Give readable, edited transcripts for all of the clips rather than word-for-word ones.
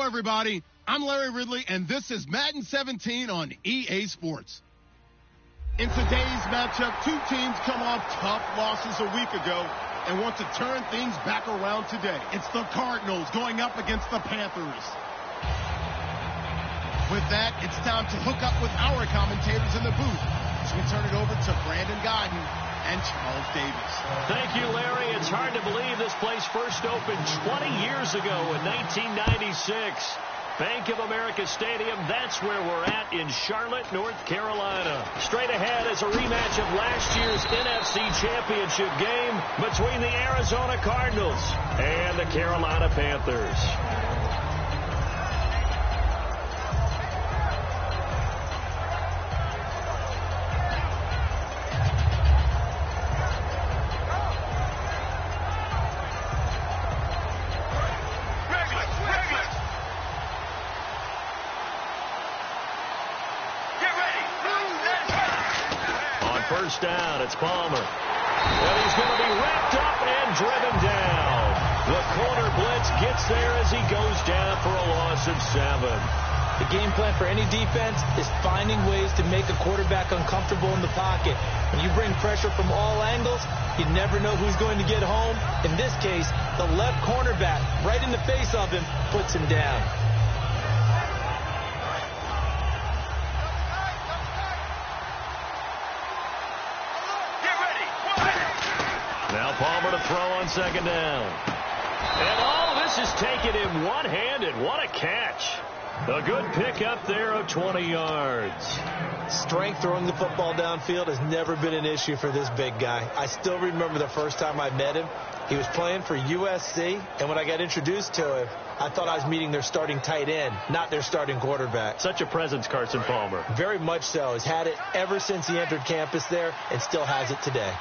everybody. I'm Larry Ridley, and this is Madden 17 on EA Sports. In today's matchup, two teams come off tough losses a week ago and want to turn things back around today. It's the Cardinals going up against the Panthers. With that, it's time to hook up with our commentators in the booth. So we turn it over to Brandon Godden and Charles Davis. Thank you, Larry. It's hard to believe this place first opened 20 years ago in 1996. Bank of America Stadium, that's where we're at in Charlotte, North Carolina. Straight ahead is a rematch of last year's NFC Championship game between the Arizona Cardinals and the Carolina Panthers. First down, it's Palmer. And he's going to be wrapped up and driven down. The corner blitz gets there as he goes down for a loss of 7. The game plan for any defense is finding ways to make a quarterback uncomfortable in the pocket. When you bring pressure from all angles, you never know who's going to get home. In this case, the left cornerback, right in the face of him, puts him down. Now Palmer to throw on second down. And all this is taken in one-handed. What a catch. A good pickup there of 20 yards. Strength throwing the football downfield has never been an issue for this big guy. I still remember the first time I met him. He was playing for USC, and when I got introduced to him, I thought I was meeting their starting tight end, not their starting quarterback. Such a presence, Carson Palmer. Very much so. He's had it ever since he entered campus there and still has it today.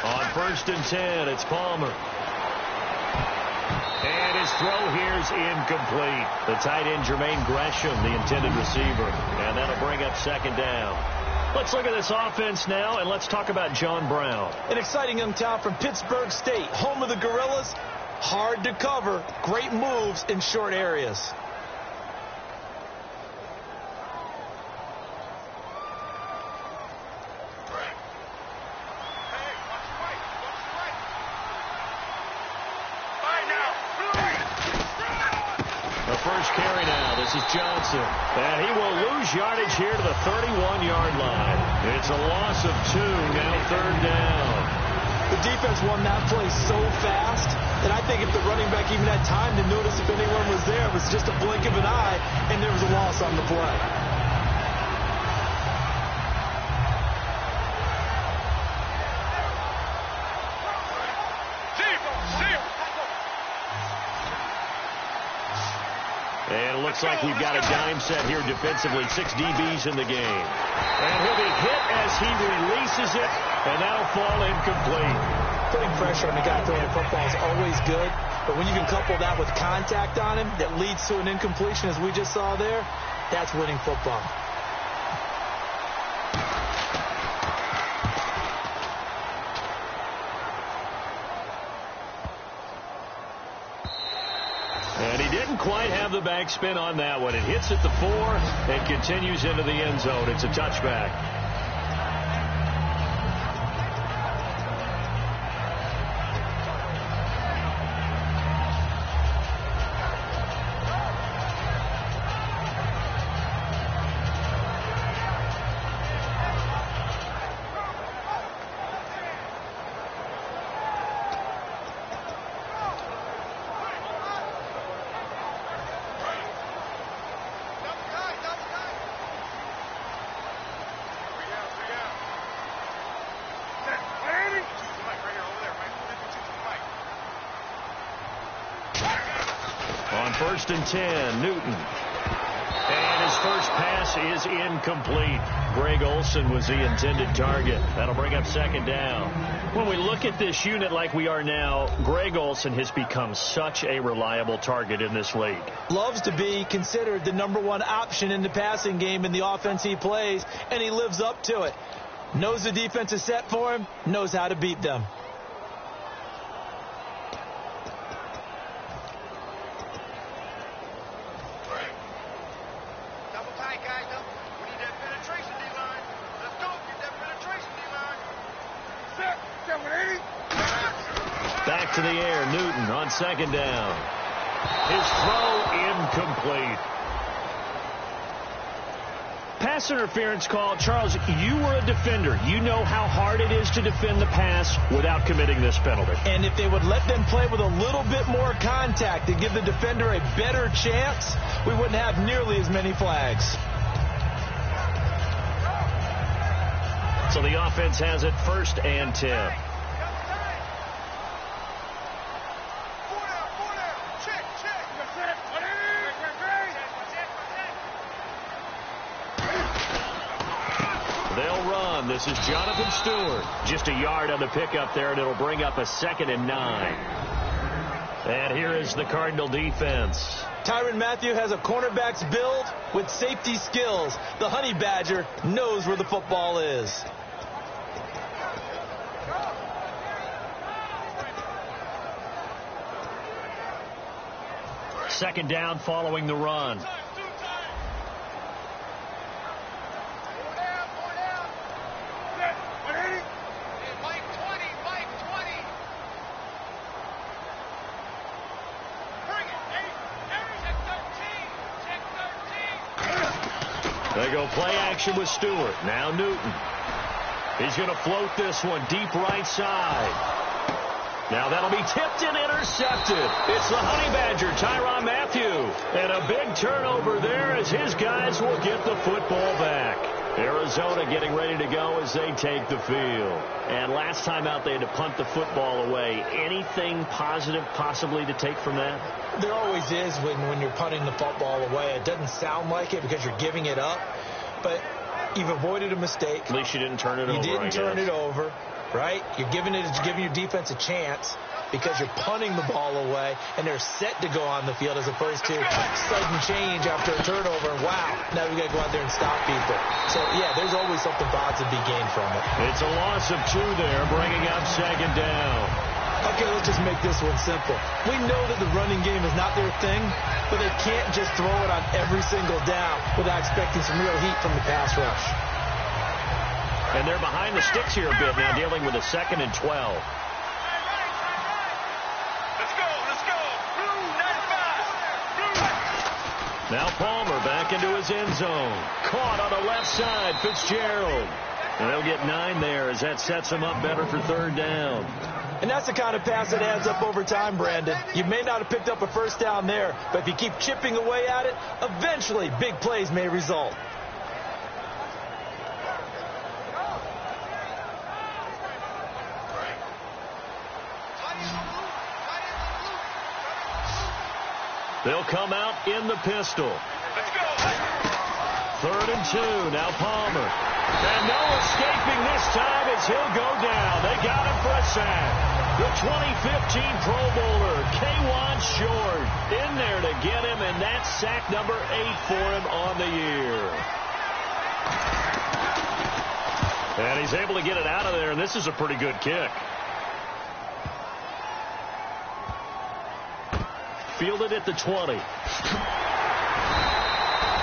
On first and 10, it's Palmer. And his throw here's incomplete. The tight end, Jermaine Gresham, the intended receiver. And that'll bring up second down. Let's look at this offense now, and let's talk about John Brown. An exciting young talent from Pittsburgh State, home of the Gorillas. Hard to cover. Great moves in short areas. First carry now. This is Johnson. And he will lose yardage here to the 31-yard line. It's a loss of 2. Now third down. The defense won that play so fast that I think if the running back even had time to notice if anyone was there, it was just a blink of an eye, and there was a loss on the play. And it looks like we've got a dime set here defensively. 6 DBs in the game. And he'll be hit as he releases it, and that'll fall incomplete. Putting pressure on the guy throwing football is always good, but when you can couple that with contact on him that leads to an incompletion, as we just saw there, that's winning football. And he didn't quite have the backspin on that one. It hits at the 4 and continues into the end zone. It's a touchback. On first and 10, Newton. And his first pass is incomplete. Greg Olsen was the intended target. That'll bring up second down. When we look at this unit like we are now, Greg Olsen has become such a reliable target in this league. Loves to be considered the #1 option in the passing game in the offense he plays, and he lives up to it. Knows the defense is set for him, knows how to beat them. the air. Newton on second down. His throw incomplete. Pass interference call. Charles, you were a defender. You know how hard it is to defend the pass without committing this penalty. And if they would let them play with a little bit more contact to give the defender a better chance, we wouldn't have nearly as many flags. So the offense has it 1st and 10. They'll run. This is Jonathan Stewart. Just a yard on the pickup there, and it'll bring up a 2nd and 9. And here is the Cardinal defense. Tyrann Mathieu has a cornerback's build with safety skills. The Honey Badger knows where the football is. Second down following the run. They go play action with Stewart. Now Newton. He's going to float this one deep right side. Now that'll be tipped and intercepted. It's the Honey Badger, Tyrann Mathieu. And a big turnover there as his guys will get the football back. Arizona getting ready to go as they take the field. And last time out they had to punt the football away. Anything positive possibly to take from that? There always is when you're punting the football away. It doesn't sound like it because you're giving it up. But you've avoided a mistake. At least you didn't turn it over, You didn't turn it over. Right? You're giving your defense a chance because you're punting the ball away, and they're set to go on the field as opposed to sudden change after a turnover. And wow, now we got to go out there and stop people. So, yeah, there's always something positive to be gained from it. It's a loss of 2 there, bringing up 2nd down. Okay, let's just make this one simple. We know that the running game is not their thing, but they can't just throw it on every single down without expecting some real heat from the pass rush. And they're behind the sticks here a bit now, dealing with a 2nd and 12. Let's go. Blue 95. Now Palmer back into his end zone. Caught on the left side, Fitzgerald. And they'll get 9 there as that sets them up better for 3rd down. And that's the kind of pass that adds up over time, Brandon. You may not have picked up a 1st down there, but if you keep chipping away at it, eventually big plays may result. They'll come out in the pistol. Let's go. 3rd and 2. Now Palmer. And no escaping this time as he'll go down. They got him for a sack. The 2015 Pro Bowler, K'Wan Short, in there to get him, and that's sack number 8 for him on the year. And he's able to get it out of there, and this is a pretty good kick. Fielded at the 20.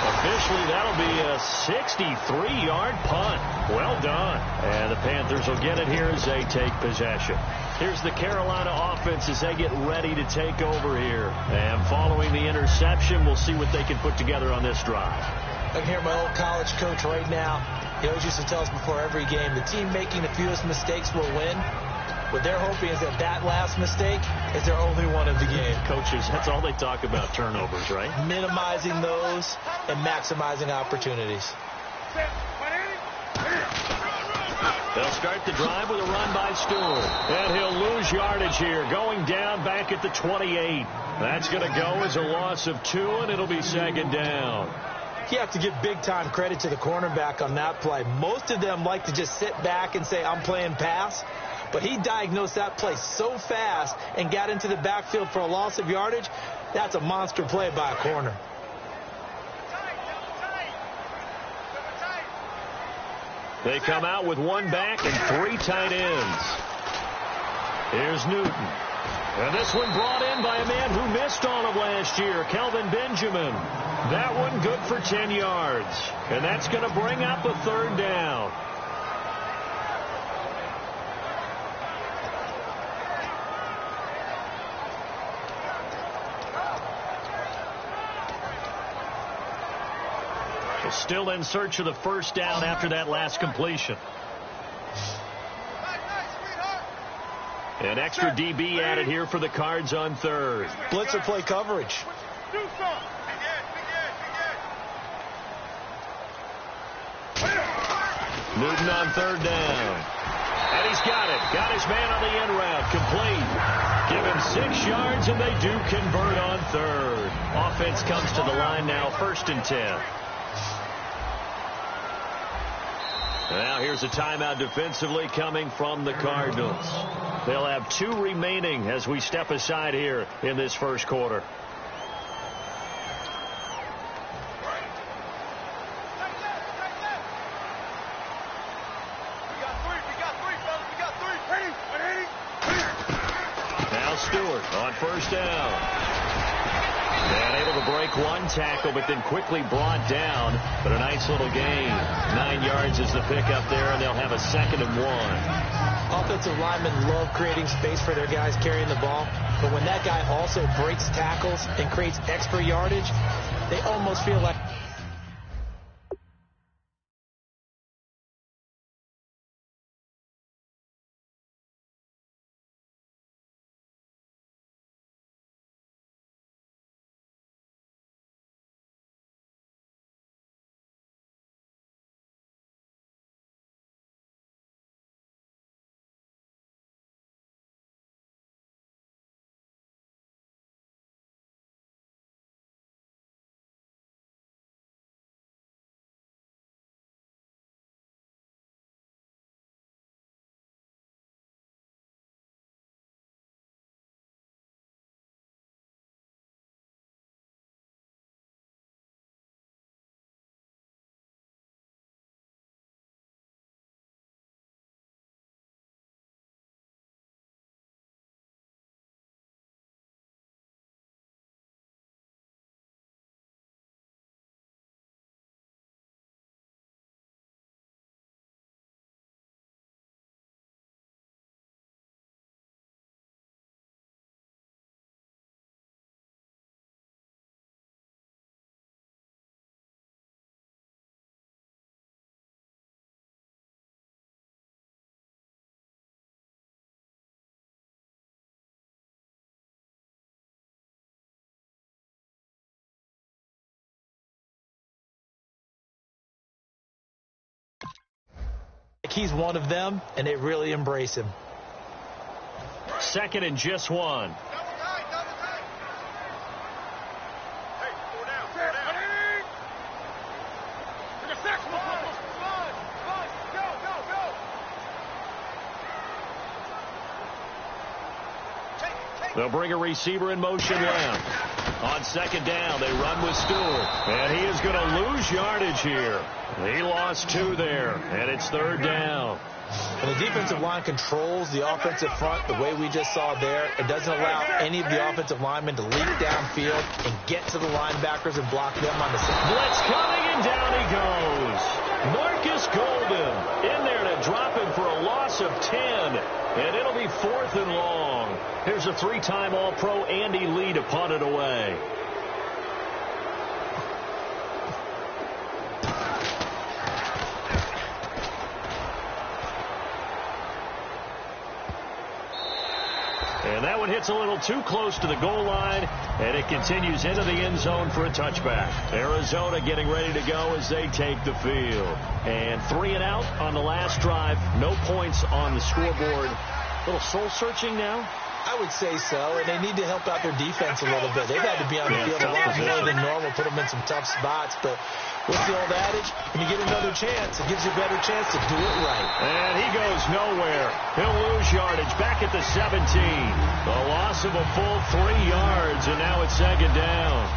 Officially, that'll be a 63-yard punt. Well done. And the Panthers will get it here as they take possession. Here's the Carolina offense as they get ready to take over here. And following the interception, we'll see what they can put together on this drive. I can hear my old college coach right now. He always used to tell us before every game, the team making the fewest mistakes will win. What they're hoping is that last mistake is their only one of the game. Coaches, that's all they talk about, turnovers, right? Minimizing those and maximizing opportunities. They'll start the drive with a run by Stewart. And he'll lose yardage here, going down back at the 28. That's going to go as a loss of 2, and it'll be 2nd down. You have to give big-time credit to the cornerback on that play. Most of them like to just sit back and say, I'm playing pass. But he diagnosed that play so fast and got into the backfield for a loss of yardage. That's a monster play by a corner. They come out with 1 back and 3 tight ends. Here's Newton. And this one brought in by a man who missed all of last year, Kelvin Benjamin. That one good for 10 yards. And that's going to bring up a 3rd down. Still in search of the first down after that last completion. An extra DB added here for the Cards on third. Blitzer play coverage. Newton on third down. And he's got it. Got his man on the end route. Complete. Give him 6 yards, and they do convert on third. Offense comes to the line now, 1st and 10. Now here's a timeout defensively coming from the Cardinals. They'll have 2 remaining as we step aside here in this first quarter. Now Stewart on first down. And able to break one tackle, but then quickly brought down. But a nice little gain. 9 yards is the pickup there, and they'll have a 2nd and 1. Offensive linemen love creating space for their guys carrying the ball. But when that guy also breaks tackles and creates extra yardage, they almost feel like... He's one of them, and they really embrace him. 2nd and just 1. They'll bring a receiver in motion left. On 2nd down, they run with Stewart. And he is going to lose yardage here. He lost 2 there, and it's 3rd down. And the defensive line controls the offensive front the way we just saw there. It doesn't allow any of the offensive linemen to leap downfield and get to the linebackers and block them on the side. Blitz coming, and down he goes. Marcus Golden in there to drop him for a loss of 10. And it'll be 4th and long. Here's a 3-time All-Pro Andy Lee to punt it away. And that one hits a little too close to the goal line, and it continues into the end zone for a touchback. Arizona getting ready to go as they take the field. And 3 and out on the last drive. No points on the scoreboard. A little soul-searching now? I would say so, and they need to help out their defense a little bit. They've had to be on the field a lot more than normal, put them in some tough spots. But what's the old adage? When you get another chance, it gives you a better chance to do it right. And he goes nowhere. He'll lose yardage back at the 17. A loss of a full 3 yards, and now it's 2nd down.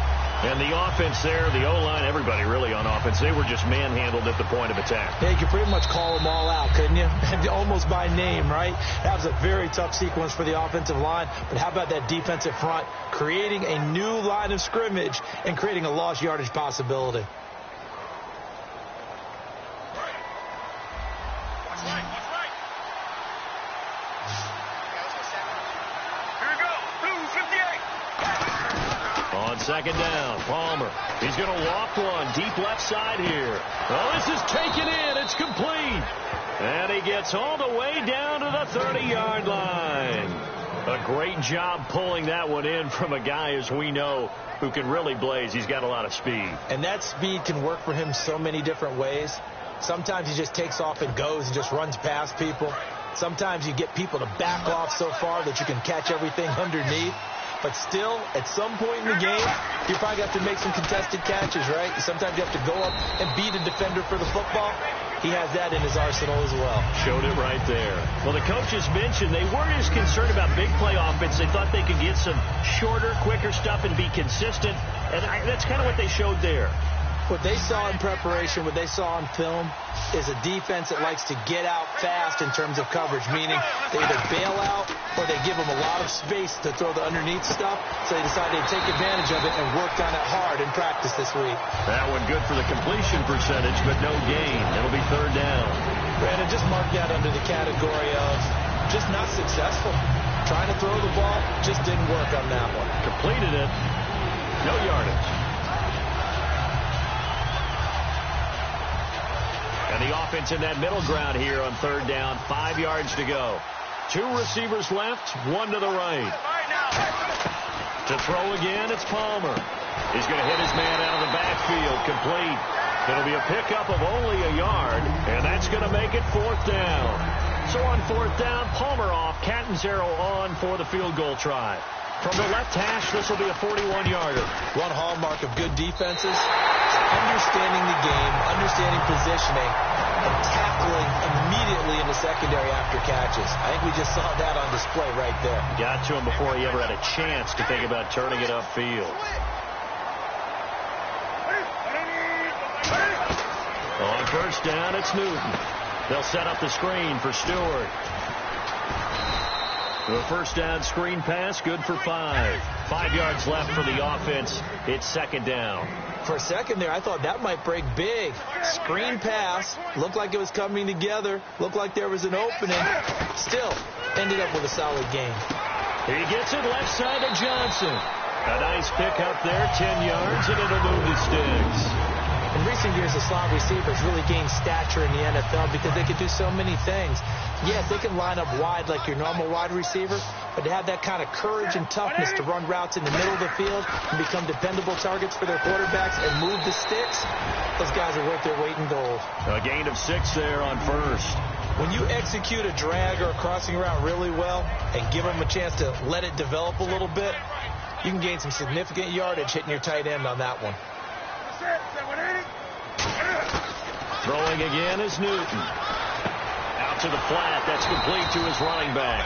And the offense there, the O-line, everybody really on offense, they were just manhandled at the point of attack. Yeah, you could pretty much call them all out, couldn't you? Almost by name, right? That was a very tough sequence for the offensive line. But how about that defensive front creating a new line of scrimmage and creating a lost yardage possibility? second down. Palmer. He's going to walk one deep left side here. Oh, this is taken in. It's complete. And he gets all the way down to the 30-yard line. A great job pulling that one in from a guy, as we know, who can really blaze. He's got a lot of speed. And that speed can work for him so many different ways. Sometimes he just takes off and goes and just runs past people. Sometimes you get people to back off so far that you can catch everything underneath. But still, at some point in the game, you probably have to make some contested catches, right? Sometimes you have to go up and beat a defender for the football. He has that in his arsenal as well. Showed it right there. Well, the coaches mentioned they weren't as concerned about big play offense. They thought they could get some shorter, quicker stuff and be consistent. And that's kind of what they showed there. What they saw in preparation, what they saw on film, is a defense that likes to get out fast in terms of coverage, meaning they either bail out or they give them a lot of space to throw the underneath stuff. So they decided to take advantage of it and worked on it hard in practice this week. That one good for the completion percentage, but no gain. It'll be third down. Brandon, just mark that under the category of just not successful. Trying to throw the ball just didn't work on that one. Completed it. No yardage. And the offense in that middle ground here on third down. 5 yards to go. 2 receivers left, 1 to the right. To throw again, it's Palmer. He's going to hit his man out of the backfield. Complete. It'll be a pickup of only a yard, and that's going to make it fourth down. So on fourth down, Palmer off. Catanzaro on for the field goal try. From the left hash, this will be a 41-yarder. One hallmark of good defenses is understanding the game, understanding positioning, and tackling immediately in the secondary after catches. I think we just saw that on display right there. Got to him before he ever had a chance to think about turning it upfield. On first down, it's Newton. They'll set up the screen for Stewart. The first down screen pass, good for 5. 5 yards left for the offense. It's second down. For a second there, I thought that might break big. Screen pass, looked like it was coming together, looked like there was an opening. Still, ended up with a solid game. He gets it left side to Johnson. A nice pickup there, 10 yards, and it'll move the sticks. In recent years, the slot receivers really gained stature in the NFL because they could do so many things. Yes, they can line up wide like your normal wide receiver, but to have that kind of courage and toughness to run routes in the middle of the field and become dependable targets for their quarterbacks and move the sticks, those guys are worth their weight in gold. A gain of 6 there on first. When you execute a drag or a crossing route really well and give them a chance to let it develop a little bit, you can gain some significant yardage hitting your tight end on that one. Throwing again is Newton. Out to the flat. That's complete to his running back.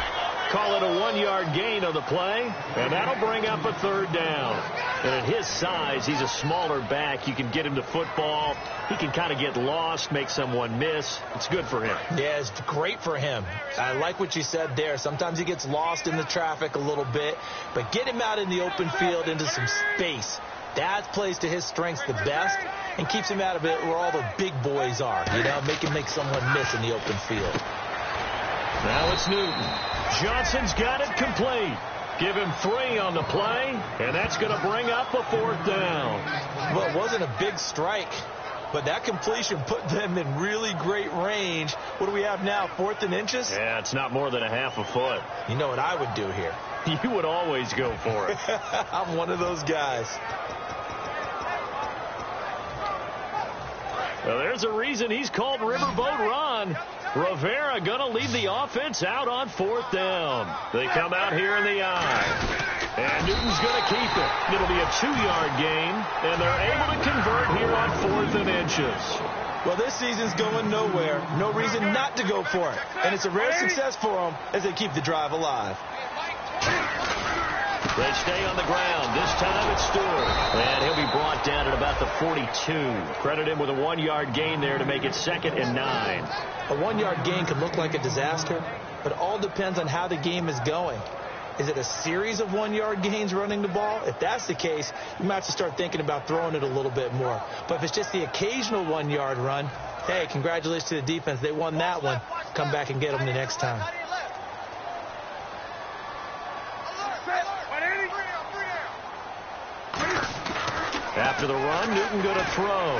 Call it a 1-yard gain on the play, and that'll bring up a third down. And at his size, he's a smaller back. You can get him to football. He can kind of get lost, make someone miss. It's good for him. Yeah, it's great for him. I like what you said there. Sometimes he gets lost in the traffic a little bit, but get him out in the open field into some space. That plays to his strengths the best and keeps him out of it where all the big boys are. You know, make someone miss in the open field. Now it's Newton. Johnson's got it complete. Give him 3 on the play, and that's going to bring up a fourth down. Well, it wasn't a big strike, but that completion put them in really great range. What do we have now, 4th and inches? Yeah, it's not more than a half a foot. You know what I would do here? You would always go for it. I'm one of those guys. Well, there's a reason he's called Riverboat Ron. Rivera going to lead the offense out on 4th down. They come out here in the eye. And Newton's going to keep it. It'll be a 2-yard gain, and they're able to convert here on 4th and inches. Well, this season's going nowhere. No reason not to go for it. And it's a rare success for them as they keep the drive alive. They stay on the ground. This time it's Stewart. And he'll be brought down at about the 42. Credit him with a 1-yard gain there to make it 2nd and 9. A 1-yard gain can look like a disaster, but it all depends on how the game is going. Is it a series of 1-yard gains running the ball? If that's the case, you might have to start thinking about throwing it a little bit more. But if it's just the occasional 1-yard run, hey, congratulations to the defense. They won that one. Come back and get them the next time. after the run. Newton going to throw.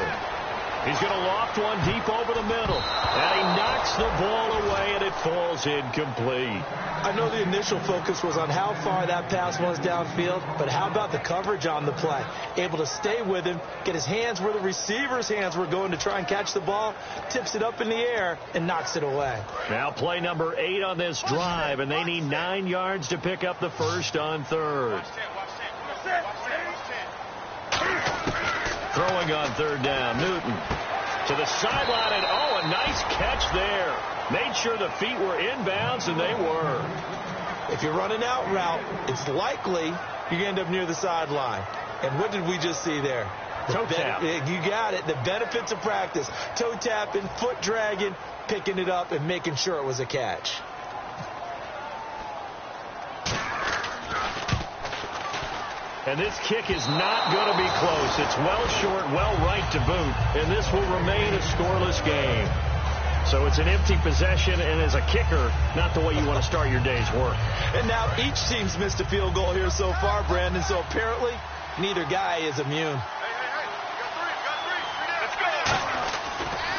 He's going to loft one deep over the middle. And he knocks the ball away, and it falls incomplete. I know the initial focus was on how far that pass was downfield, but how about the coverage on the play? Able to stay with him, get his hands where the receiver's hands were going to try and catch the ball, tips it up in the air, and knocks it away. Now play number 8 on this drive, and they need 9 yards to pick up the first on third. Throwing on third down, Newton to the sideline, and a nice catch there. Made sure the feet were inbounds, and they were. If you're running out route, it's likely you end up near the sideline. And what did we just see there? Toe tap. You got it. The benefits of practice. Toe tapping, foot dragging, picking it up, and making sure it was a catch. And this kick is not going to be close. It's well short, well right to boot, and this will remain a scoreless game. So it's an empty possession, and as a kicker, not the way you want to start your day's work. And now each team's missed a field goal here so far, Brandon, so apparently neither guy is immune.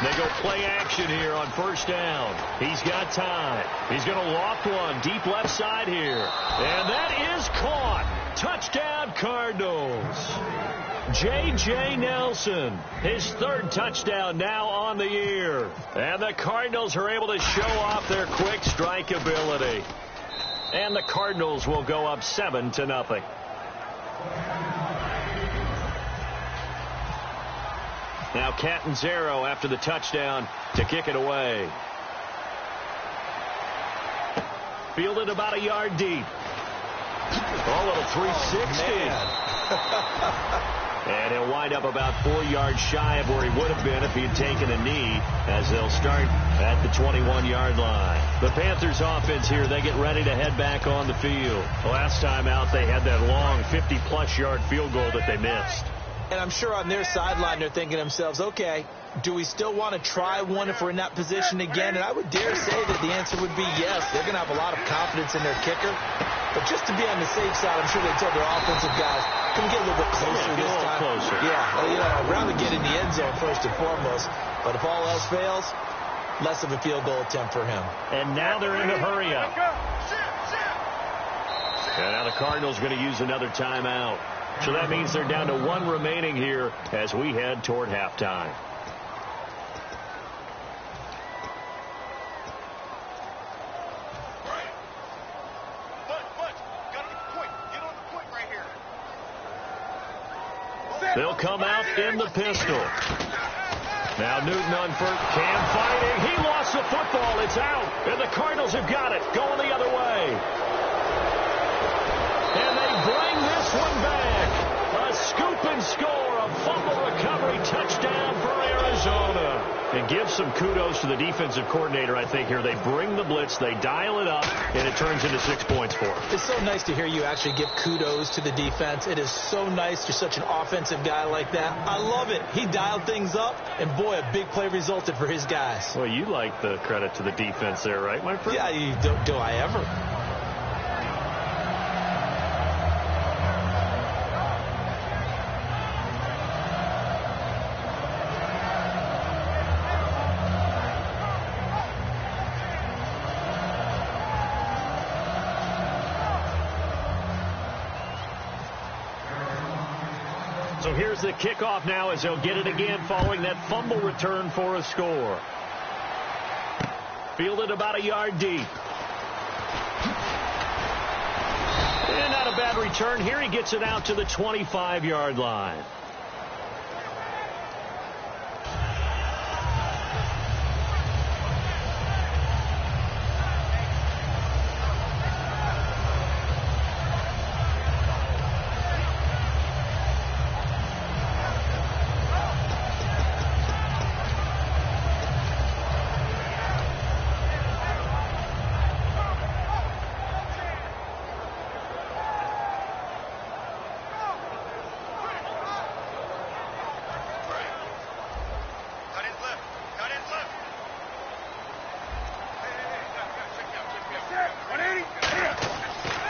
They go play action here on first down. He's got time. He's going to loft one deep left side here. And that is caught. Touchdown, Cardinals. J.J. Nelson, his 3rd touchdown now on the year. And the Cardinals are able to show off their quick strike ability. And the Cardinals will go up 7-0. Now Catanzaro after the touchdown to kick it away. Fielded about a yard deep. Little 360. And he'll wind up about 4 yards shy of where he would have been if he had taken a knee, as they'll start at the 21-yard line. The Panthers offense here, they get ready to head back on the field. Last time out, they had that long 50-plus yard field goal that they missed. And I'm sure on their sideline they're thinking to themselves, okay, do we still want to try one if we're in that position again? And I would dare say that the answer would be yes. They're going to have a lot of confidence in their kicker. But just to be on the safe side, I'm sure they told their offensive guys, can we get a little bit closer this time? Closer. Yeah, I'd rather get in the end zone first and foremost. But if all else fails, less of a field goal attempt for him. And now they're in a hurry up. And now the Cardinals are going to use another timeout. So that means they're down to 1 remaining here as we head toward halftime. They'll come out in the pistol. Now Newton on first. Cam fighting. He lost the football. It's out. And the Cardinals have got it. Going the other way. And they bring this one back. A scoop and score. A fumble recovery touchdown for Arizona. And give some kudos to the defensive coordinator, I think, here. They bring the blitz, they dial it up, and it turns into 6 points for them. It's so nice to hear you actually give kudos to the defense. It is so nice. You're such an offensive guy like that. I love it. He dialed things up, and boy, a big play resulted for his guys. Well, you like the credit to the defense there, right, my friend? Yeah, do I ever? So here's the kickoff now as they'll get it again following that fumble return for a score. Fielded about a yard deep. And not a bad return. Here he gets it out to the 25-yard line.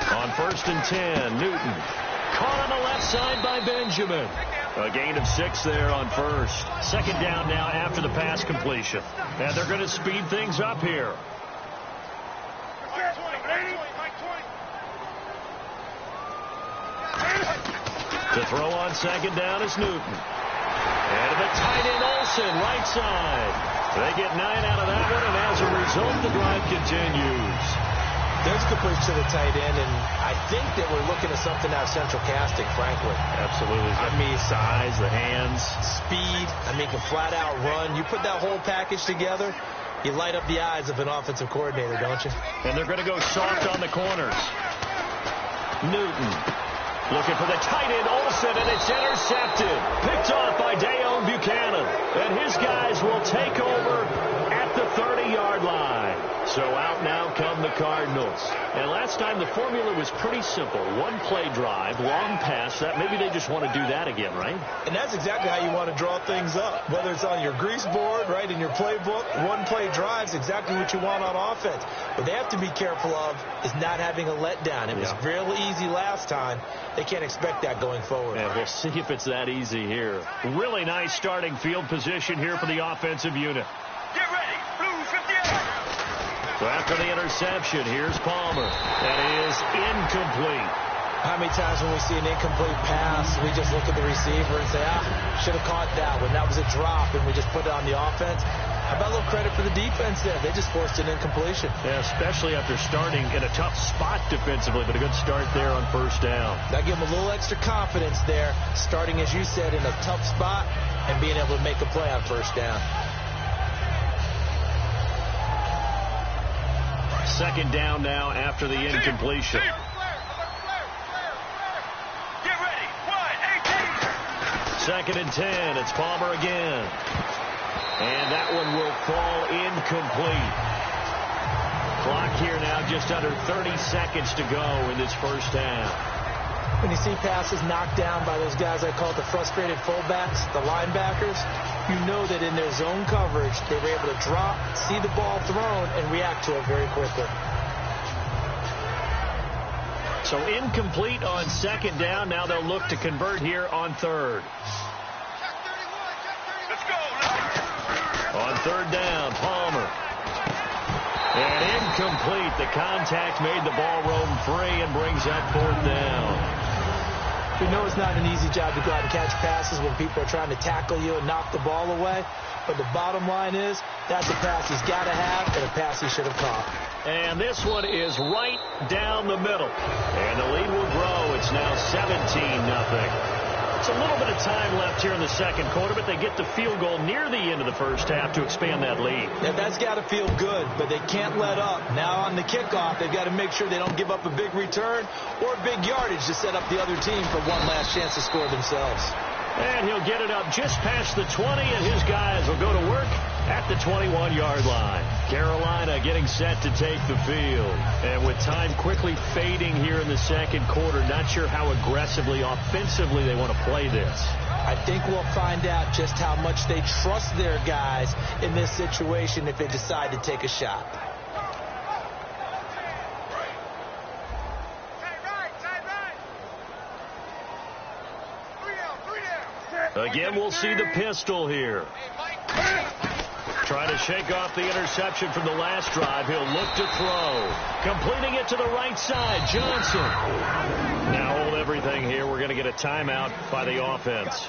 On 1st and 10, Newton. Caught on the left side by Benjamin. A gain of 6 there on first. Second down now after the pass completion. And they're going to speed things up here. To throw on second down is Newton. And to the tight end Olsen, right side. They get 9 out of that one, and as a result, the drive continues. There's completion to the tight end, and I think that we're looking at something out of central casting, frankly. Absolutely. I mean, size, the hands. Speed. I mean, can flat out run. You put that whole package together, you light up the eyes of an offensive coordinator, don't you? And they're going to go soft on the corners. Newton looking for the tight end, Olsen, and it's intercepted. Picked off by Dayon Buchanan. And his guys will take over at the 30-yard line. So out now come the Cardinals. And last time the formula was pretty simple. One play drive, long pass. That maybe they just want to do that again, right? And that's exactly how you want to draw things up. Whether it's on your grease board, right, in your playbook, one play drive is exactly what you want on offense. What they have to be careful of is not having a letdown. It was real easy last time. They can't expect that going forward. And we'll see if it's that easy here. Really nice starting field position here for the offensive unit. Get ready. Blue 58. So after the interception, here's Palmer. That is incomplete. How many times when we see an incomplete pass, we just look at the receiver and say, should have caught that one. That was a drop, and we just put it on the offense. How about a little credit for the defense there? They just forced an incompletion. Yeah, especially after starting in a tough spot defensively, but a good start there on first down. That give them a little extra confidence there, starting, as you said, in a tough spot and being able to make a play on first down. Second down now after the incompletion. Get ready. 1-18. Second and 10. It's Palmer again. And that one will fall incomplete. Clock here now just under 30 seconds to go in this first half. When you see passes knocked down by those guys I call the frustrated fullbacks, the linebackers, you know that in their zone coverage, they were able to drop, see the ball thrown, and react to it very quickly. So incomplete on second down. Now they'll look to convert here on third. Let's go. On third down, Palmer. And incomplete. The contact made the ball roam free and brings up fourth down. We know it's not an easy job to go out and catch passes when people are trying to tackle you and knock the ball away. But the bottom line is, that's a pass he's got to have and a pass he should have caught. And this one is right down the middle. And the lead will grow. It's now 17-0. It's a little bit of time left here in the second quarter, but they get the field goal near the end of the first half to expand that lead. Yeah, that's got to feel good, but they can't let up. Now on the kickoff, they've got to make sure they don't give up a big return or big yardage to set up the other team for one last chance to score themselves. And he'll get it up just past the 20, and his guys will go to work at the 21-yard line. Carolina getting set to take the field. And with time quickly fading here in the second quarter, not sure how aggressively, offensively they want to play this. I think we'll find out just how much they trust their guys in this situation if they decide to take a shot. Again, we'll see the pistol here. Trying to shake off the interception from the last drive. He'll look to throw. Completing it to the right side, Johnson. Now hold everything here. We're going to get a timeout by the offense.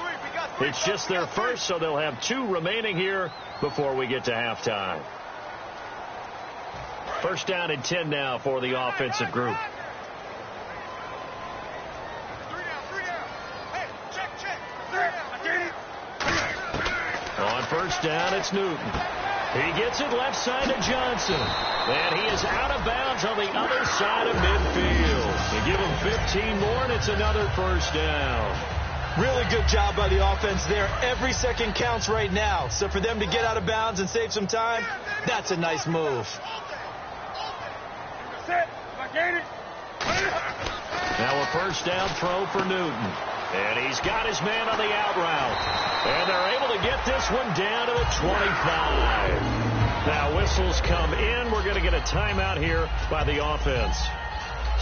It's just their first, so they'll have 2 remaining here before we get to halftime. First down and 10 now for the offensive group. On first down, it's Newton. He gets it left side to Johnson. And he is out of bounds on the other side of midfield. They give him 15 more, and it's another first down. Really good job by the offense there. Every second counts right now. So for them to get out of bounds and save some time, that's a nice move. Now a first down throw for Newton. And he's got his man on the out route. And they're able to get this one down to the 25. Now whistles come in. We're going to get a timeout here by the offense.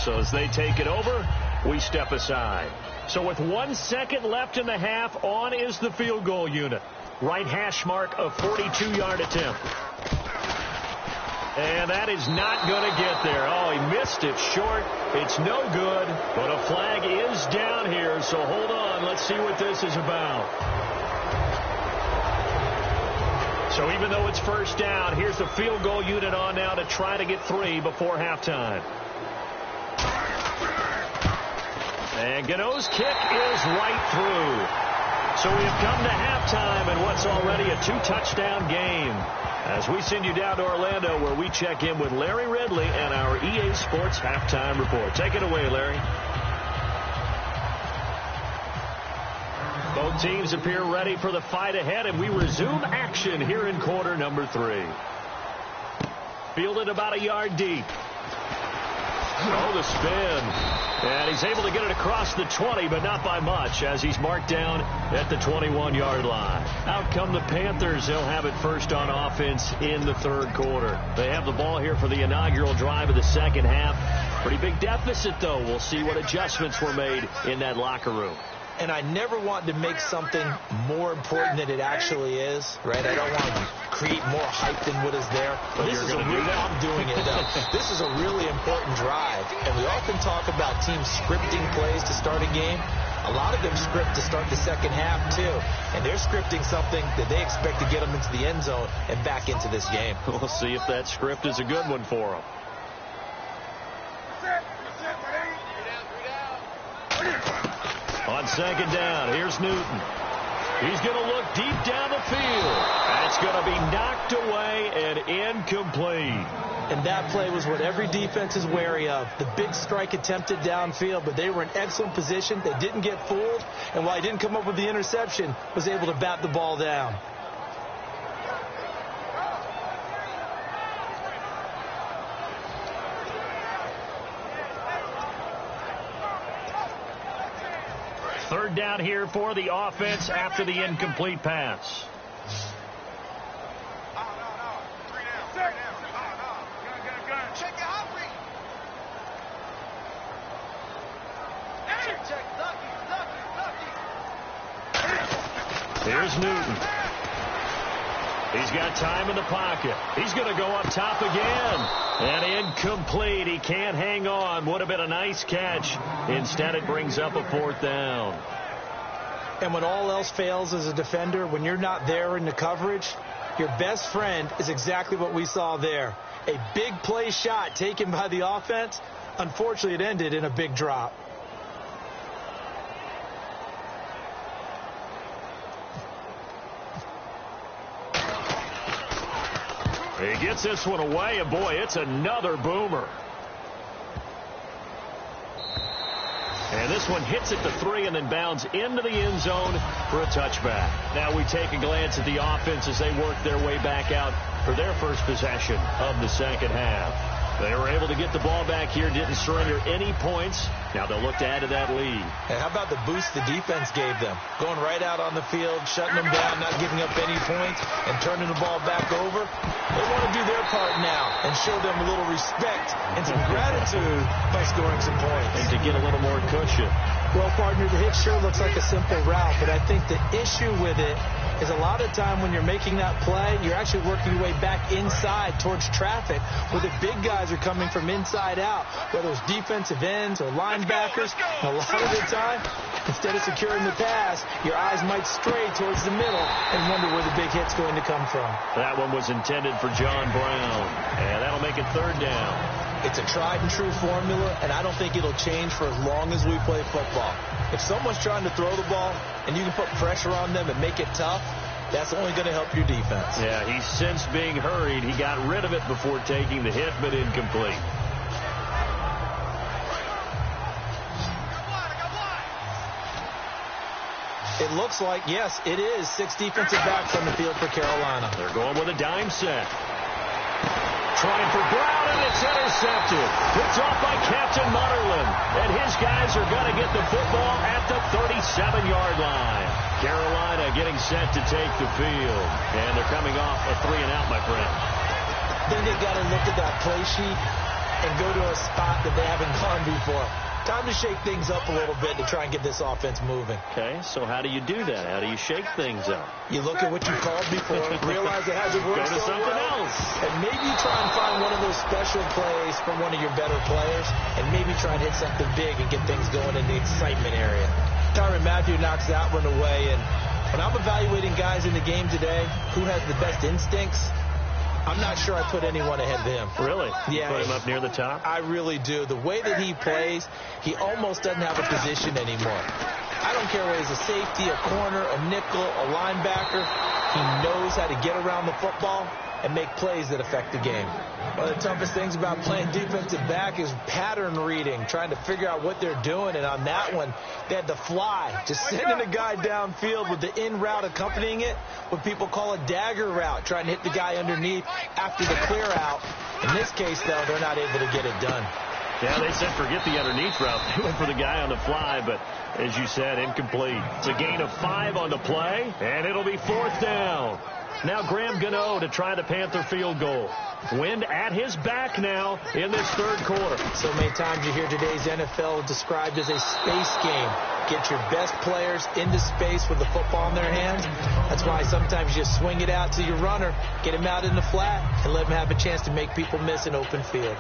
So as they take it over, we step aside. So with 1 second left in the half, on is the field goal unit. Right hash mark, a 42-yard attempt. And that is not going to get there. Oh, he missed it short. It's no good, but a flag is down here, so hold on. Let's see what this is about. So even though it's first down, here's the field goal unit on now to try to get 3 before halftime. And Gano's kick is right through. So we have come to halftime in what's already a 2-touchdown game. As we send you down to Orlando, where we check in with Larry Ridley and our EA Sports Halftime Report. Take it away, Larry. Both teams appear ready for the fight ahead, and we resume action here in quarter number 3. Fielded about a yard deep. Oh, the spin. And he's able to get it across the 20, but not by much, as he's marked down at the 21-yard line. Out come the Panthers. They'll have it first on offense in the third quarter. They have the ball here for the inaugural drive of the second half. Pretty big deficit, though. We'll see what adjustments were made in that locker room. And I never want to make something more important than it actually is, right? I don't want to create more hype than what is there. But this is a real, I'm doing it, though. This is a really important drive. And we often talk about teams scripting plays to start a game. A lot of them script to start the second half, too. And they're scripting something that they expect to get them into the end zone and back into this game. We'll see if that script is a good one for them. On second down, here's Newton. He's going to look deep down the field. That's going to be knocked away and incomplete. And that play was what every defense is wary of. The big strike attempted downfield, but they were in excellent position. They didn't get fooled, and while he didn't come up with the interception, was able to bat the ball down. Third down here for the offense after the incomplete pass. Here's Newton. He's got time in the pocket. He's going to go up top again. And incomplete. He can't hang on. Would have been a nice catch. Instead, it brings up a fourth down. And when all else fails as a defender, when you're not there in the coverage, your best friend is exactly what we saw there. A big play shot taken by the offense. Unfortunately, it ended in a big drop. He gets this one away, and boy, it's another boomer. And this one hits at the 3 and then bounds into the end zone for a touchback. Now we take a glance at the offense as they work their way back out for their first possession of the second half. They were able to get the ball back here, didn't surrender any points. Now they'll look to add to that lead. And how about the boost the defense gave them? Going right out on the field, shutting them down, not giving up any points, and turning the ball back over. They want to do their part now and show them a little respect and some gratitude by scoring some points. And to get a little more cushion. Well, partner, the hit sure looks like a simple route, but I think the issue with it is a lot of time when you're making that play, you're actually working your way back inside towards traffic, where the big guys are coming from inside out, whether it's defensive ends or linebackers. And a lot of the time, instead of securing the pass, your eyes might stray towards the middle and wonder where the big hit's going to come from. That one was intended for John Brown, and that'll make it third down. It's a tried-and-true formula, and I don't think it'll change for as long as we play football. If someone's trying to throw the ball and you can put pressure on them and make it tough, that's only going to help your defense. Yeah, he's since being hurried. He got rid of it before taking the hit, but incomplete. It looks like, yes, it is 6 defensive backs on the field for Carolina. They're going with a dime set. Trying for Brown, and it's intercepted. It's off by Captain Mutterland. And his guys are going to get the football at the 37-yard line. Carolina getting set to take the field. And they're coming off a 3-and-out, my friend. Then they've got to look at that play sheet and go to a spot that they haven't gone before. Time to shake things up a little bit to try and get this offense moving. Okay, so how do you do that? How do you shake things up? You look at what you called before, realize it hasn't worked Go to so something well, else. and maybe you try and find one of those special plays from one of your better players, and maybe try and hit something big and get things going in the excitement area. Tyrann Mathieu knocks that one away, and when I'm evaluating guys in the game today, who has the best instincts, I'm not sure I put anyone ahead of him. Really? Yeah. Put him up near the top? I really do. The way that he plays, he almost doesn't have a position anymore. I don't care whether he's a safety, a corner, a nickel, a linebacker. He knows how to get around the football and make plays that affect the game. One of the toughest things about playing defensive back is pattern reading, trying to figure out what they're doing. And on that one, they had to fly, just sending a guy downfield with the in route accompanying it, what people call a dagger route, trying to hit the guy underneath after the clear out. In this case, though, they're not able to get it done. Yeah, they said forget the underneath route. They went for the guy on the fly, but as you said, incomplete. It's a gain of 5 on the play, and it'll be 4th down. Now Graham Gano to try the Panther field goal. Wind at his back now in this 3rd quarter. So many times you hear today's NFL described as a space game. Get your best players into space with the football in their hands. That's why sometimes you just swing it out to your runner, get him out in the flat, and let him have a chance to make people miss an open field.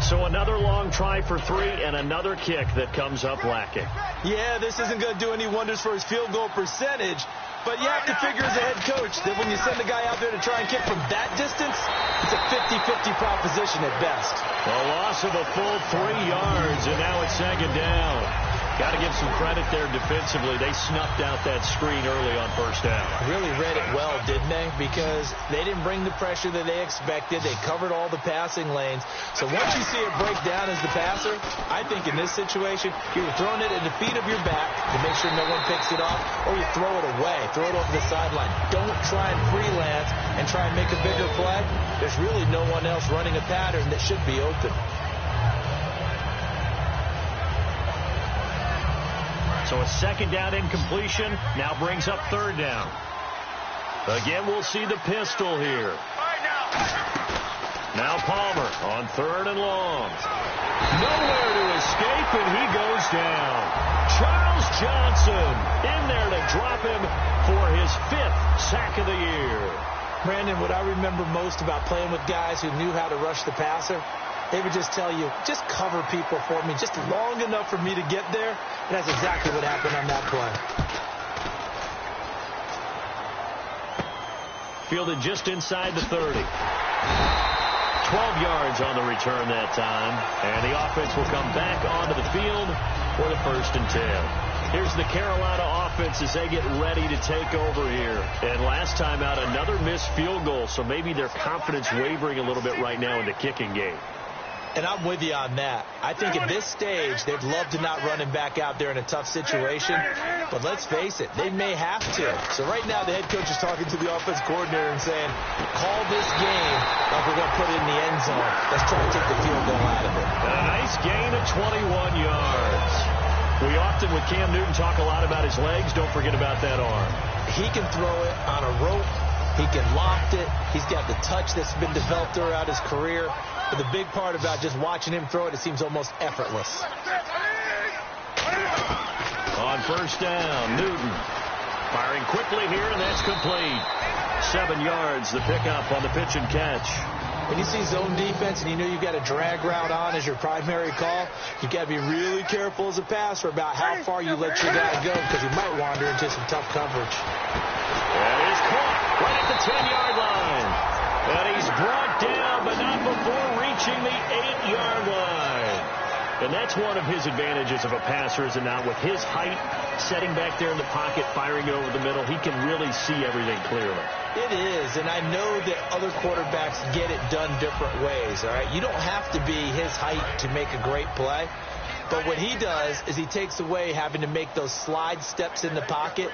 So another long try for 3 and another kick that comes up lacking. Yeah, this isn't going to do any wonders for his field goal percentage, but you have to figure as a head coach that when you send a guy out there to try and kick from that distance, it's a 50-50 proposition at best. A loss of a full 3 yards, and now it's 2nd down. Got to give some credit there defensively. They snuffed out that screen early on 1st down. Really read it well, didn't they? Because they didn't bring the pressure that they expected. They covered all the passing lanes. So once you see it break down as the passer, I think in this situation, you're throwing it at the feet of your back to make sure no one picks it off, or you throw it away, throw it over the sideline. Don't try and freelance and try and make a bigger play. There's really no one else running a pattern that should be open. So a 2nd down incompletion now brings up 3rd down. Again, we'll see the pistol here. Now Palmer on 3rd and long. Nowhere to escape, and he goes down. Charles Johnson in there to drop him for his 5th sack of the year. Brandon, what I remember most about playing with guys who knew how to rush the passer, they would just tell you, just cover people for me, just long enough for me to get there. And that's exactly what happened on that play. Fielded just inside the 30. 12 yards on the return that time. And the offense will come back onto the field for the 1st and 10. Here's the Carolina offense as they get ready to take over here. And last time out, another missed field goal. So maybe their confidence wavering a little bit right now in the kicking game. And I'm with you on that. I think at this stage, they'd love to not run him back out there in a tough situation. But let's face it, they may have to. So right now, the head coach is talking to the offense coordinator and saying, call this game like we're going to put it in the end zone. Let's try to take the field goal out of it. And a nice gain of 21 yards. We often, with Cam Newton, talk a lot about his legs. Don't forget about that arm. He can throw it on a rope. He can loft it. He's got the touch that's been developed throughout his career. But the big part about just watching him throw it, it seems almost effortless. On 1st down, Newton firing quickly here, and that's complete. 7 yards, the pickup on the pitch and catch. When you see zone defense and you know you've got a drag route on as your primary call, you've got to be really careful as a passer about how far you let your guy go because he might wander into some tough coverage. And he's caught right at the 10-yard line. And he's brought down, but not before reaching the 8-yard line. And that's one of his advantages of a passer, is it not? With his height, setting back there in the pocket, firing it over the middle, he can really see everything clearly. It is, and I know that other quarterbacks get it done different ways, all right? You don't have to be his height to make a great play. But what he does is he takes away having to make those slide steps in the pocket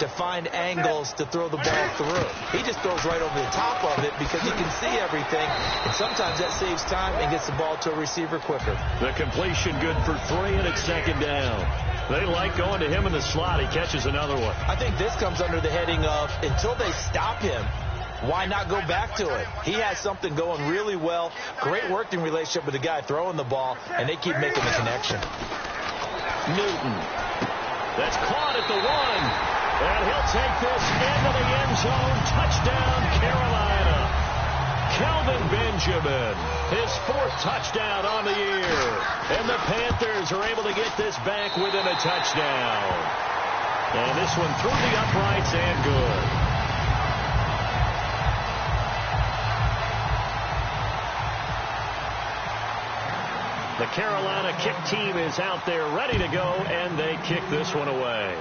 to find angles to throw the ball through. He just throws right over the top of it because he can see everything, and sometimes that saves time and gets the ball to a receiver quicker. The completion good for 3, and it's 2nd down. They like going to him in the slot. He catches another one. I think this comes under the heading of until they stop him, why not go back to it? He has something going really well. Great working relationship with the guy throwing the ball, and they keep making the connection. Newton. That's caught at the 1. And he'll take this into the end zone. Touchdown, Carolina. Kelvin Benjamin, his 4th touchdown on the year. And the Panthers are able to get this back within a touchdown. And this one through the uprights and good. The Carolina kick team is out there ready to go, and they kick this one away.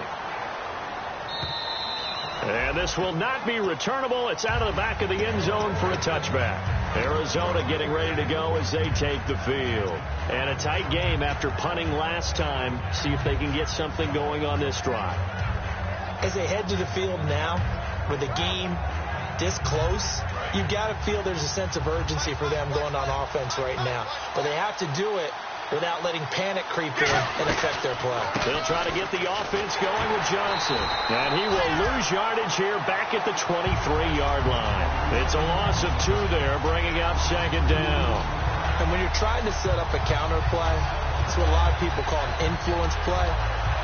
And this will not be returnable. It's out of the back of the end zone for a touchback. Arizona getting ready to go as they take the field. And a tight game after punting last time. See if they can get something going on this drive. As they head to the field now, with the game this close, you've got to feel there's a sense of urgency for them going on offense right now. But they have to do it without letting panic creep in and affect their play. They'll try to get the offense going with Johnson. And he will lose yardage here back at the 23-yard line. It's a loss of 2 there, bringing up 2nd down. And when you're trying to set up a counter play, it's what a lot of people call an influence play.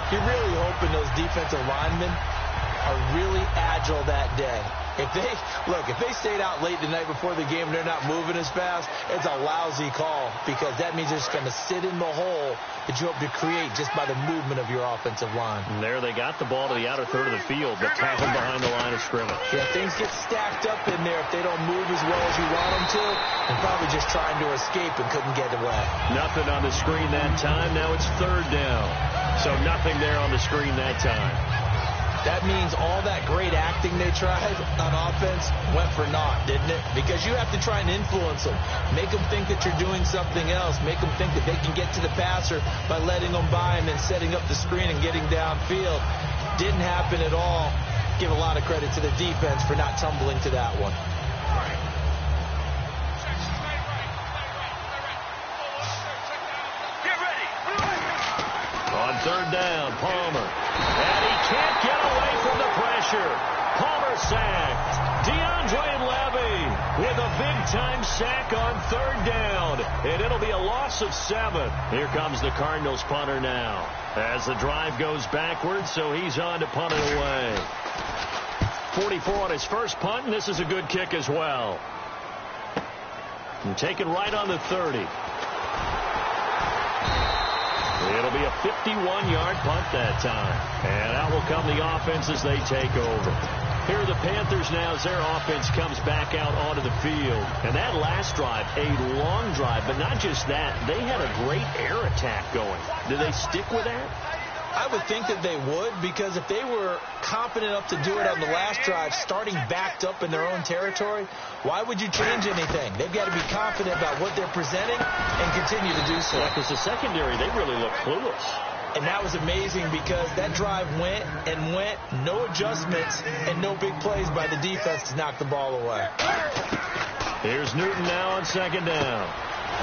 You're really hoping those defensive linemen are really agile that day. If they stayed out late the night before the game and they're not moving as fast, it's a lousy call because that means they're just going to sit in the hole that you hope to create just by the movement of your offensive line. And there they got the ball to the outer third of the field, but tackled behind the line of scrimmage. Yeah, things get stacked up in there if they don't move as well as you want them to, and probably just trying to escape and couldn't get away. Nothing on the screen that time. Now it's 3rd down. So nothing there on the screen that time. That means all that great acting they tried on offense went for naught, didn't it? Because you have to try and influence them. Make them think that you're doing something else. Make them think that they can get to the passer by letting them by and then setting up the screen and getting downfield. Didn't happen at all. Give a lot of credit to the defense for not tumbling to that one. Get ready. On 3rd down, Palmer. And he can't get away from the pressure. Palmer sacked. DeAndre Levy with a big-time sack on 3rd down. And it'll be a loss of 7. Here comes the Cardinals punter now. As the drive goes backwards, so he's on to punt it away. 44 on his first punt, and this is a good kick as well. And taken right on the 30. It'll be a 51-yard punt that time. And out will come the offense as they take over. Here are the Panthers now as their offense comes back out onto the field. And that last drive, a long drive, but not just that. They had a great air attack going. Do they stick with that? I would think that they would, because if they were confident enough to do it on the last drive, starting backed up in their own territory, why would you change anything? They've got to be confident about what they're presenting and continue to do so. Yeah, because the secondary, they really look clueless. And that was amazing because that drive went and went, no adjustments and no big plays by the defense to knock the ball away. Here's Newton now on 2nd down.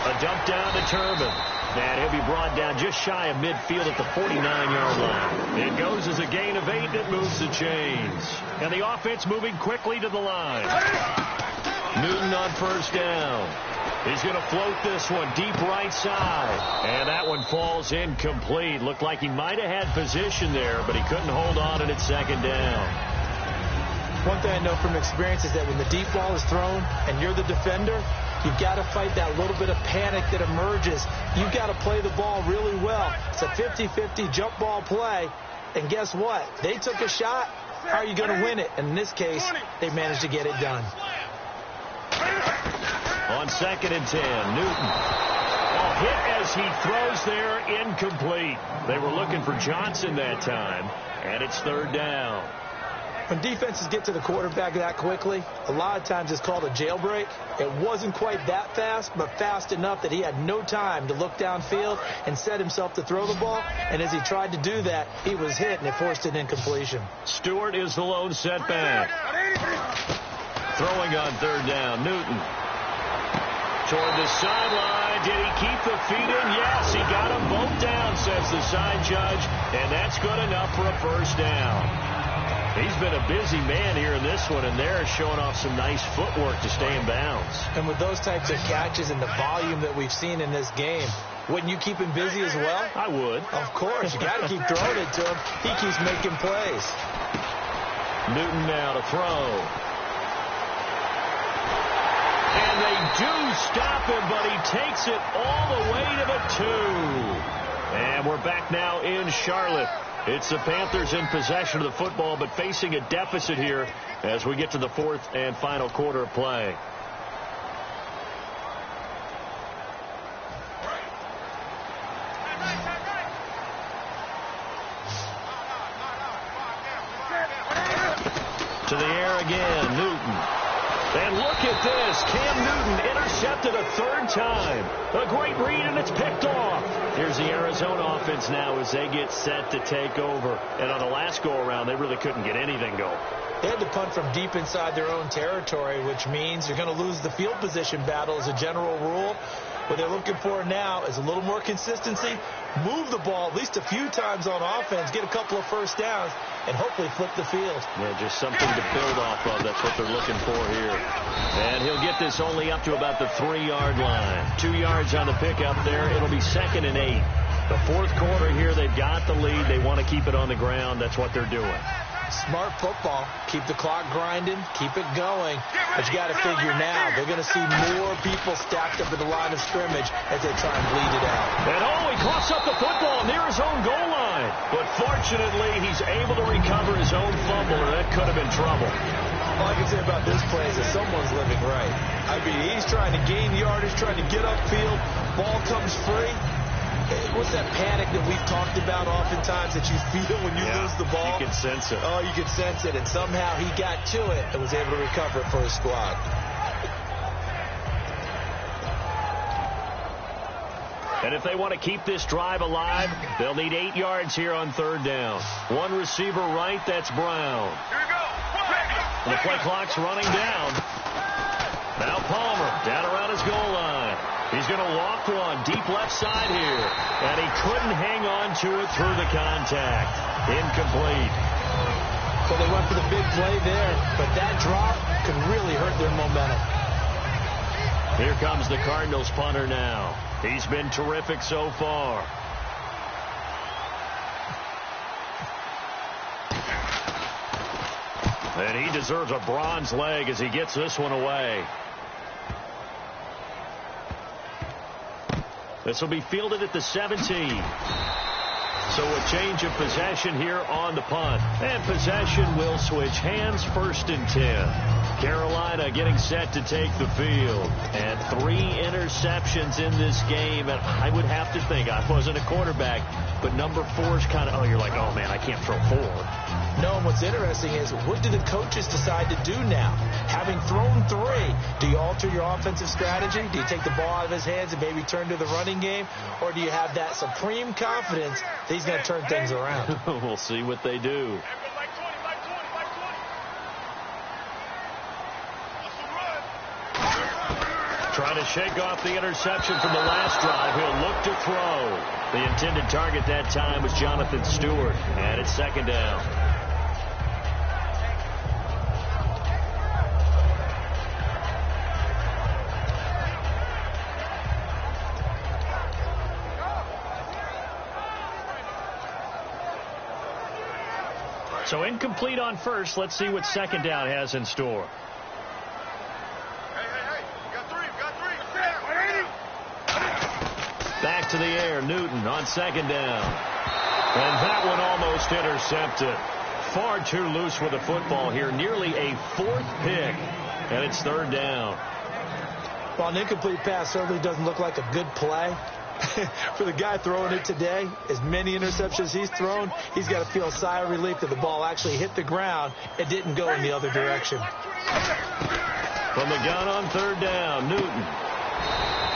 A dump down to Turbin. And he'll be brought down just shy of midfield at the 49-yard line. It goes as a gain of 8, and it moves the chains. And the offense moving quickly to the line. Newton on 1st down. He's going to float this one deep right side. And that one falls incomplete. Looked like he might have had position there, but he couldn't hold on it at 2nd down. One thing I know from experience is that when the deep ball is thrown and you're the defender, you've got to fight that little bit of panic that emerges. You've got to play the ball really well. It's a 50-50 jump ball play. And guess what? They took a shot. How are you going to win it? And in this case, they managed to get it done. On 2nd and 10, Newton. Oh, hit as he throws there, incomplete. They were looking for Johnson that time, and it's 3rd down. When defenses get to the quarterback that quickly, a lot of times it's called a jailbreak. It wasn't quite that fast, but fast enough that he had no time to look downfield and set himself to throw the ball. And as he tried to do that, he was hit, and it forced an incompletion. Stewart is the lone setback. Throwing on 3rd down, Newton. Toward the sideline. Did he keep the feet in? Yes, he got them both down, says the side judge. And that's good enough for a 1st down. He's been a busy man here in this one, and they're showing off some nice footwork to stay in bounds. And with those types of catches and the volume that we've seen in this game, wouldn't you keep him busy as well? I would. Of course. You got to keep throwing it to him. He keeps making plays. Newton now to throw. And they do stop him, but he takes it all the way to the 2. And we're back now in Charlotte. It's the Panthers in possession of the football, but facing a deficit here as we get to the fourth and final quarter of play. To the air again, Newton. And look at this. Cam Newton intercepted a third time. A great read, and it's picked off. Here's the Arizona offense now as they get set to take over. And on the last go-around, they really couldn't get anything going. They had to punt from deep inside their own territory, which means you're going to lose the field position battle as a general rule. What they're looking for now is a little more consistency, move the ball at least a few times on offense, get a couple of first downs, and hopefully flip the field. Yeah, just something to build off of. That's what they're looking for here. And he'll get this only up to about the 3-yard line. 2 yards on the pickup there. It'll be 2nd and 8. The fourth quarter here, they've got the lead. They want to keep it on the ground. That's what they're doing. Smart football. Keep the clock grinding. Keep it going. But you got to figure now, they're going to see more people stacked up at the line of scrimmage as they try and bleed it out. And he coughs up the football near his own goal line. But fortunately, he's able to recover his own fumble, or that could have been trouble. All I can say about this play is that someone's living right. I mean, he's trying to gain yardage, trying to get upfield. Ball comes free. What's that panic that we've talked about oftentimes that you feel when you lose the ball? You can sense it. Oh, you can sense it. And somehow he got to it and was able to recover it for his squad. And if they want to keep this drive alive, they'll need 8 yards here on 3rd down. One receiver right, that's Brown. Here we go. The play clock's running down. Now Palmer down around his goal line. He's going to walk one deep left side here. And he couldn't hang on to it through the contact. Incomplete. So they went for the big play there, but that drop could really hurt their momentum. Here comes the Cardinals punter now. He's been terrific so far. And he deserves a bronze leg as he gets this one away. This will be fielded at the 17. So a change of possession here on the punt. And possession will switch hands, 1st and 10. Carolina getting set to take the field. And 3 interceptions in this game. And I would have to think, I wasn't a quarterback, but number 4 is kind of, you're like, oh, man, I can't throw 4. No, and what's interesting is, what do the coaches decide to do now? Having thrown 3, do you alter your offensive strategy? Do you take the ball out of his hands and maybe turn to the running game? Or do you have that supreme confidence that he's going to turn things around? We'll see what they do. Trying to shake off the interception from the last drive. He'll look to throw. The intended target that time was Jonathan Stewart. And it's 2nd down. So incomplete on first. Let's see what 2nd down has in store. Back to the air, Newton on 2nd down. And that one almost intercepted. Far too loose with the football here. Nearly a 4th pick. And it's 3rd down. Well, an incomplete pass certainly doesn't look like a good play. For the guy throwing it today, as many interceptions he's thrown, he's got to feel a sigh of relief that the ball actually hit the ground and didn't go in the other direction. From the gun on 3rd down, Newton.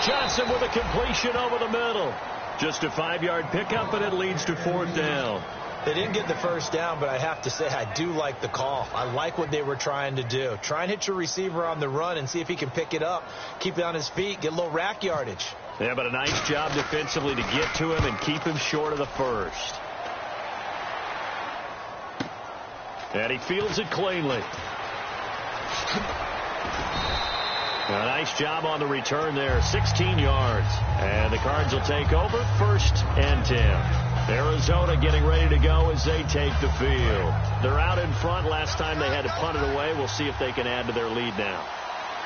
Johnson with a completion over the middle. Just a 5-yard pickup, and it leads to 4th down. They didn't get the first down, but I have to say I do like the call. I like what they were trying to do. Try and hit your receiver on the run and see if he can pick it up, keep it on his feet, get a little rack yardage. Yeah, but a nice job defensively to get to him and keep him short of the first. And he fields it cleanly. A nice job on the return there, 16 yards. And the Cards will take over, 1st and 10. Arizona getting ready to go as they take the field. They're out in front. Last time they had to punt it away. We'll see if they can add to their lead now.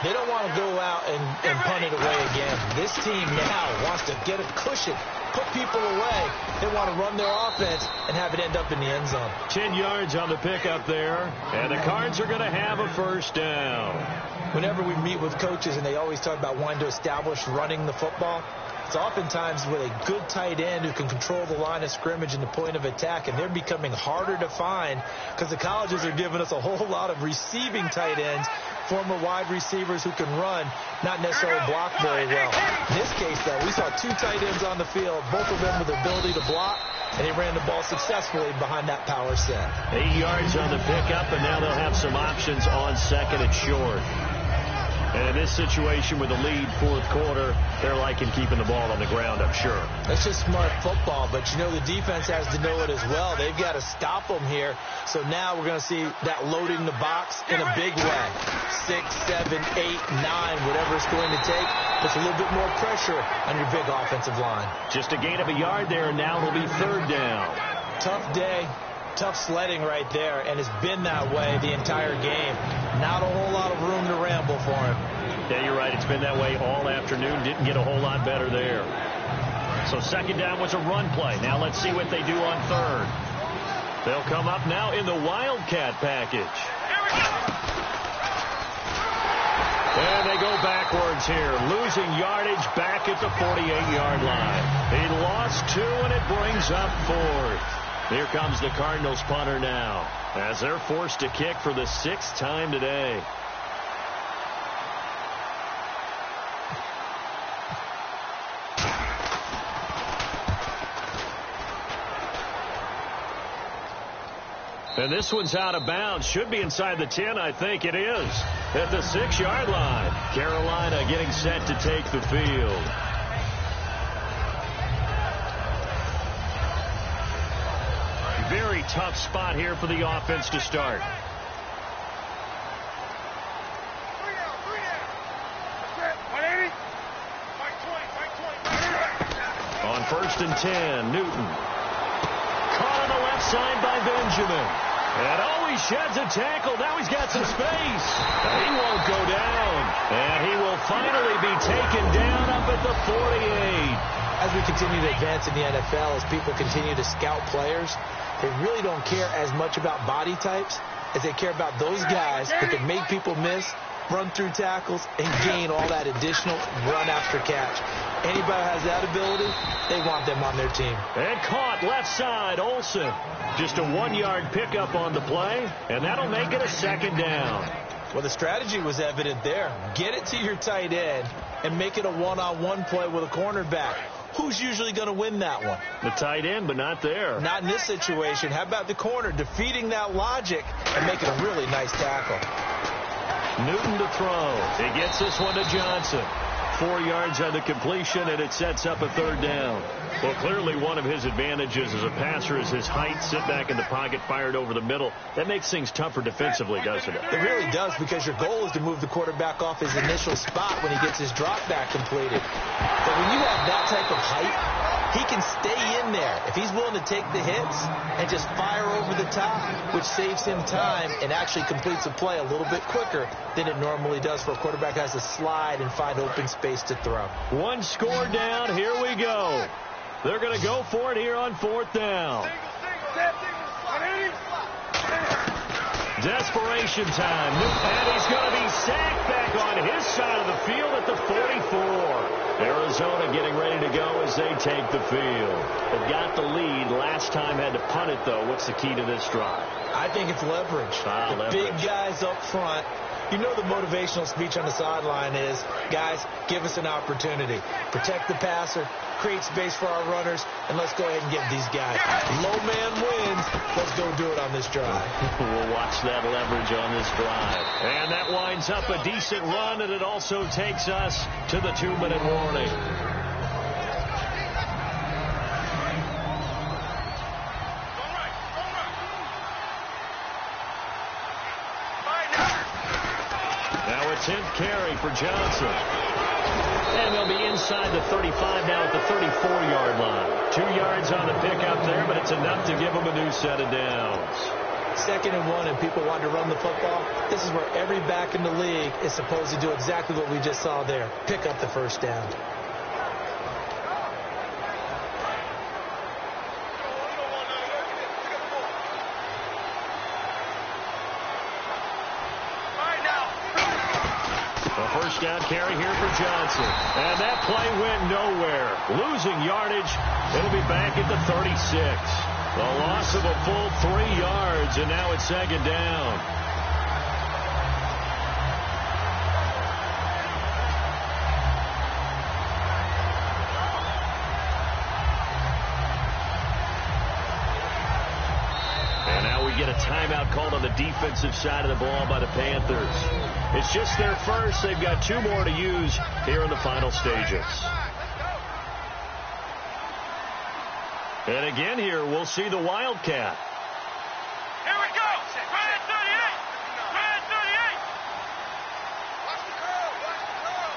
They don't want to go out and punt it away again. This team now wants to get a cushion, put people away. They want to run their offense and have it end up in the end zone. 10 yards on the pickup there, and the Cards are going to have a 1st down. Whenever we meet with coaches and they always talk about wanting to establish running the football, it's oftentimes with a good tight end who can control the line of scrimmage and the point of attack, and they're becoming harder to find because the colleges are giving us a whole lot of receiving tight ends, former wide receivers who can run, not necessarily block very well. In this case, though, we saw 2 tight ends on the field, both of them with the ability to block, and they ran the ball successfully behind that power set. 8 yards on the pickup, and now they'll have some options on 2nd and short. And in this situation with the lead, 4th quarter, they're liking keeping the ball on the ground, I'm sure. That's just smart football, but you know the defense has to know it as well. They've got to stop them here. So now we're going to see that loading the box in a big way. 6, 7, 8, 9, whatever it's going to take. Puts a little bit more pressure on your big offensive line. Just a gain of a yard there, and now it'll be 3rd down. Tough day. Tough sledding right there, and it's been that way the entire game. Not a whole lot of room to ramble for him. Yeah, you're right. It's been that way all afternoon. Didn't get a whole lot better there. So 2nd down was a run play. Now let's see what they do on 3rd. They'll come up now in the Wildcat package. And they go backwards here, losing yardage back at the 48-yard line. He lost 2, and it brings up 4th. Here comes the Cardinals punter now, as they're forced to kick for the 6th time today. And this one's out of bounds. Should be inside the 10, I think it is. At the 6-yard line, Carolina getting set to take the field. Very tough spot here for the offense to start. On 1st and 10, Newton. Caught on the left side by Benjamin. And he sheds a tackle. Now he's got some space. He won't go down. And he will finally be taken down up at the 48. As we continue to advance in the NFL, as people continue to scout players, they really don't care as much about body types as they care about those guys that can make people miss, run through tackles, and gain all that additional run after catch. Anybody who has that ability, they want them on their team. And caught left side, Olsen. Just a 1-yard pickup on the play, and that'll make it a 2nd down. Well, the strategy was evident there. Get it to your tight end and make it a one-on-one play with a cornerback. Who's usually going to win that one? The tight end, but not there. Not in this situation. How about the corner defeating that logic and making a really nice tackle? Newton to throw. He gets this one to Johnson. 4 yards on the completion, and it sets up a 3rd down. Well, clearly one of his advantages as a passer is his height. Sit back in the pocket, fired over the middle. That makes things tougher defensively, doesn't it? It really does, because your goal is to move the quarterback off his initial spot when he gets his drop back completed. But when you have that type of height, he can stay in there if he's willing to take the hits and just fire over the top, which saves him time and actually completes a play a little bit quicker than it normally does for a quarterback who has to slide and find open space to throw. 1 score down. Here we go. They're going to go for it here on 4th down. Desperation time. And he's going to be sacked back on his side of the field at the 44. Arizona getting ready to go as they take the field. They've got the lead. Last time had to punt it, though. What's the key to this drive? I think it's leverage. Leverage. Big guys up front. You know the motivational speech on the sideline is, guys, give us an opportunity. Protect the passer, create space for our runners, and let's go ahead and get these guys. Low man wins. Let's go do it on this drive. We'll watch that leverage on this drive. And that winds up a decent run, and it also takes us to the 2-minute warning. 10th carry for Johnson. And they'll be inside the 35 now at the 34-yard line. 2 yards on the pickup there, but it's enough to give them a new set of downs. 2nd and 1, and people want to run the football. This is where every back in the league is supposed to do exactly what we just saw there. Pick up the first down. First down carry here for Johnson. And that play went nowhere. Losing yardage. It'll be back at the 36. The loss of a full 3 yards, and now it's 2nd down. And now we get a timeout called on the defensive side of the ball by the Panthers. It's just their first. They've got 2 more to use here in the final stages. And again here, we'll see the Wildcat. Here we go. Red 38. Red 38. Watch the curl. Watch the curl.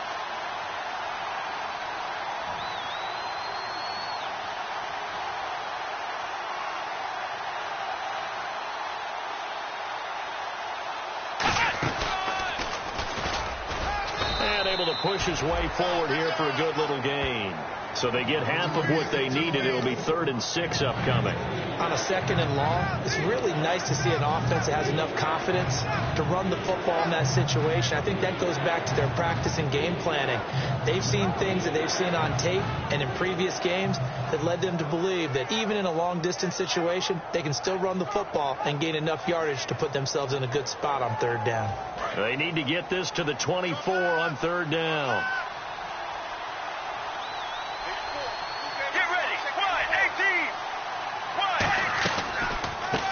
And able to push his way forward here for a good little gain. So they get half of what they needed. It'll be 3rd and 6 upcoming. On a 2nd and long, it's really nice to see an offense that has enough confidence to run the football in that situation. I think that goes back to their practice and game planning. They've seen things that they've seen on tape and in previous games that led them to believe that even in a long-distance situation, they can still run the football and gain enough yardage to put themselves in a good spot on 3rd down. They need to get this to the 24 on 3rd down.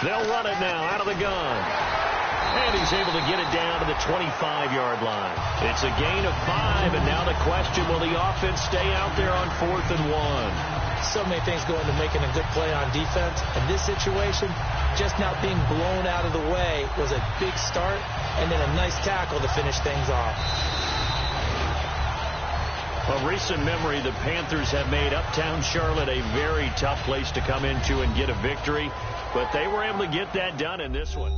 They'll run it now out of the gun. And he's able to get it down to the 25-yard line. It's a gain of 5, and now the question, will the offense stay out there on 4th and 1? So many things go into making a good play on defense. In this situation, just not being blown out of the way was a big start, and then a nice tackle to finish things off. Of recent memory, the Panthers have made uptown Charlotte a very tough place to come into and get a victory, but they were able to get that done in this one.